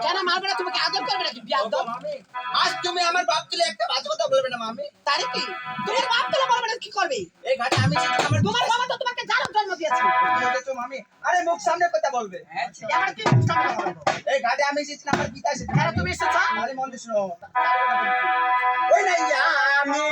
কেন মারবে না? তোমাকে আদর করবে নাকি? বিয়াদব। আজ তুমি আমার বাপ তুলে একটা বাজে কথা বলবে না মামি। তারে কি? তোমার বাপ তুলে বলবে না কি করবে? এই ঘাটে আমি আমার তোমার বাবা তো তোমাকে জারক জন্ম দিয়েছে। বলেছো মামি। আরে মুখ সামনে কথা বলবে। এবার কি মুখ সামনে কথা বলবো? এই ঘাটে আমি এসেছি আমার পিতা এসেছে। আরে তুমি এসেছো? আরে মন দিয়ে শুনো। ওই না আমি ও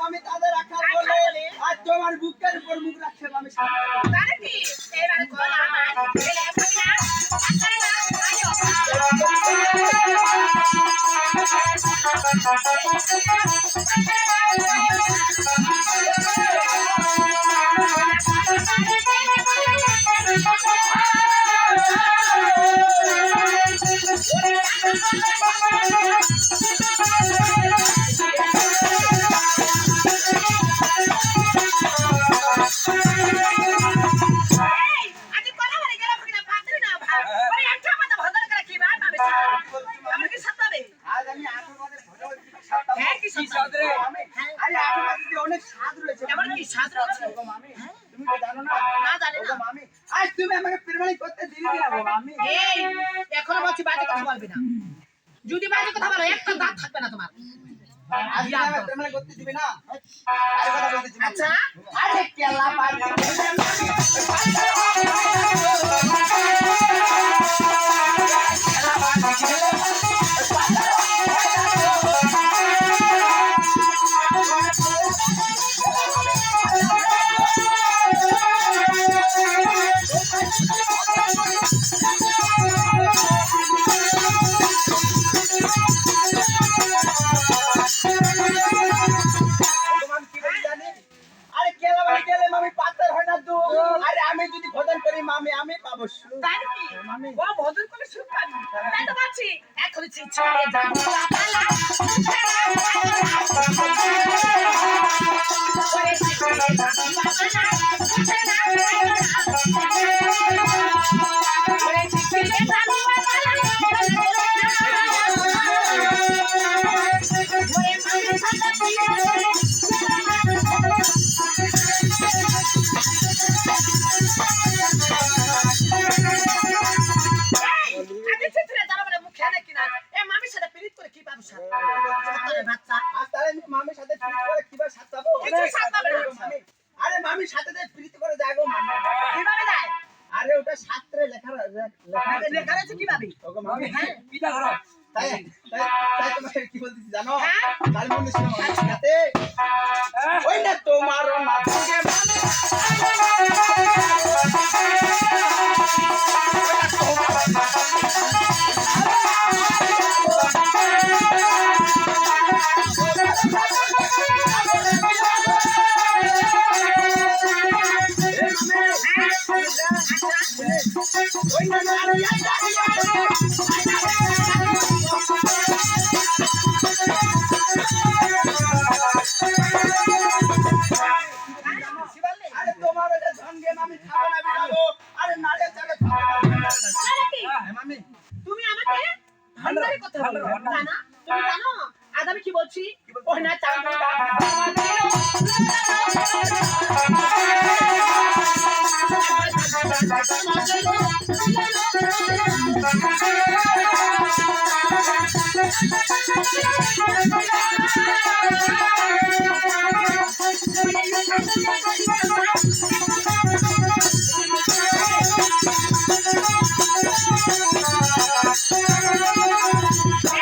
মামি তোমার ওই আমি 8 বাজে ভোরে ওই স্বাদ পাবো। হ্যাঁ, কি স্বাদ রে? মামি, আরে 8 বাজে যে অনেক স্বাদ রয়েছে। এমন কি স্বাদ রয়েছে? ওগো মামি, তুমি তো জানো না? না, জানি না। ওগো মামি, আজ তুমি আমাকে প্রেমালি করতে দিবি না গো মামি। এই, এখনো বলছি বাজে কথা বলবি না। যদি বাজে কথা বলো, একটা দাঁত থাকবে না তোমার। আজ তুমি আমাকে প্রেমালি করতে দিবি না? আরে কথা বলতেছি মামি। আচ্ছা, আরে কেলা পারি। তোমার কি বলি জানি? আরে কেলা বাড়ি গেলে মামি পাতার হয় না তো। আরে আমি যদি ভোজন করি মামি আমি পাবো সুখ। তাই নাকি? মামি। ও ভোজন করে সুখ পাবি। তাই তো বলছি, এখনই ছিঁড়ে যাবো পালা। ওরে ছিঁড়ে যাবো পালা। ওরে ছিঁড়ে যাবো পালা। ওরে মাঝে সাদা দিয়ে আগে ছিঁড়ে যাবো বলে মুখে আনে কিনা। এ মামির সাথে পিরিত করে কি পাবো সাথে? বাচ্চা। আজ তাহলে আমি মামির সাথে প্রীতি করে কিভাবে সাথ পাবো? কিছু সাথ পাবে না। মামি, আরে মামির সাথে যে প্রীতি করে যায় গো মামি। কিভাবে যায়? আরে ওটা শাস্ত্রে লেখা আছে। লেখা রয়েছে কিভাবে? ওগো মামি, হ্যাঁ। তাই তাই তাই তোমাকে কি বলতেছি জানো? হ্যাঁ? তার মধ্যে শুনো মামির সাথে ওই না তোমার না থেকে মামি ওই না আরে তোমার ওটা ধন দিয়ে মামি খাবো না খাবো। আরে নাড়ে চালে আরে কি? মামি তুমি আমাকে ভান্ডারে কথা বলো জানা? তুমি জানো আজ আমি কি বলছি? ওই না চাঁদা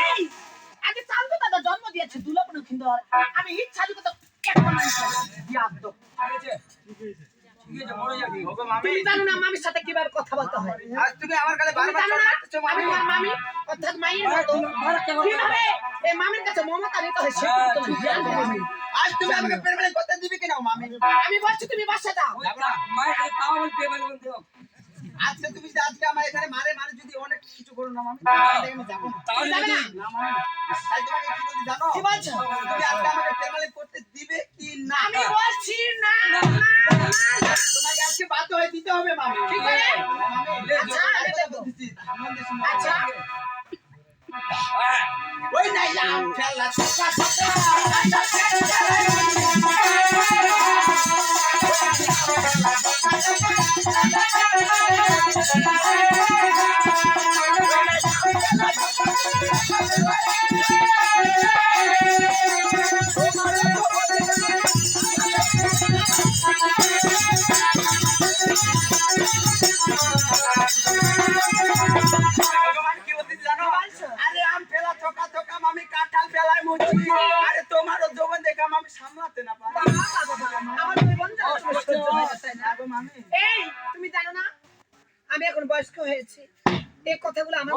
এই আগে চাঁদা দাদা জন্ম দিয়েছে দুলগ্ন সুন্দর। আমি ইচ্ছা দিকে তো একটা মানুষ বিয়াদ্দ। ওগো মামি, তুমি জানো না মামির সাথে কিভাবে কথা বলতে হয়? আজ তুমি আমার কাছে তুমি বারবার জানো চোখ না মারতেছো আমি মামি। আমার মামি অর্থাৎ মায়ের মতো কিভাবে এই মামির কাছে মমতা নিতে হয় সেটা তুমি জ্ঞান দেবে। আজ তুমি আমাকে প্রেমালি করতে দিবি কিনা মামি? আমি বলছি তুমি বাসা যাও। আজকে তুমি যদি আজকে আমার এখানে মারে মারে যদি অনেক কিছু করো না মামি তাহলে আমি যাবো না। তুমি যাবে না? না মামি, তাই তোমাকে কি বলছি জানো? কি বলছো? তুমি আজকে আমাকে প্রেমালি করতে দিবে কি না? আমি বলছি না না না। তোমাকে আজকে বাধ্য হয়ে দিতে হবে মামি। কি করে? মামি, আচ্ছা, আমি দেবো। বলতেছি, মন দিয়ে শোনো। আচ্ছা ওই নাই লাম খেলা ছোকা ছোকা ভগবান কি বলতেছি জানো? আরে আম ফেলা ছোকা ছোকা মামি কাঁঠাল ফেলায় মুচি। আরে তোমারও জবান দেখা মামি সামলাতে না পারে। আমার দুই বন্ধু আগো মামি, এই তুমি জানো না আমি এখন বয়স্ক হয়েছি এই কথাগুলো আমার